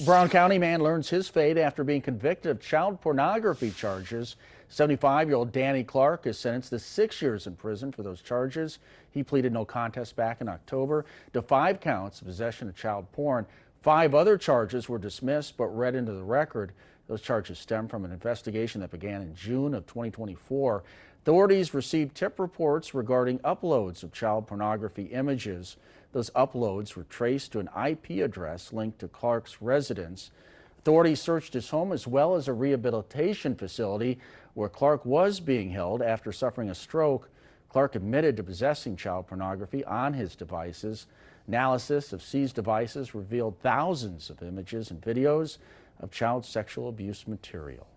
Brown County man learns his fate after being convicted of child pornography charges. 75-year-old Danny Clark is sentenced to 6 years in prison for those charges. He pleaded no contest back in October to 5 counts of possession of child porn. 5 other charges were dismissed but read into the record. Those charges stem from an investigation that began in June of 2024. Authorities received tip reports regarding uploads of child pornography images. Those uploads were traced to an IP address linked to Clark's residence. Authorities searched his home as well as a rehabilitation facility where Clark was being held after suffering a stroke. Clark admitted to possessing child pornography on his devices. Analysis of seized devices revealed thousands of images and videos of child sexual abuse material.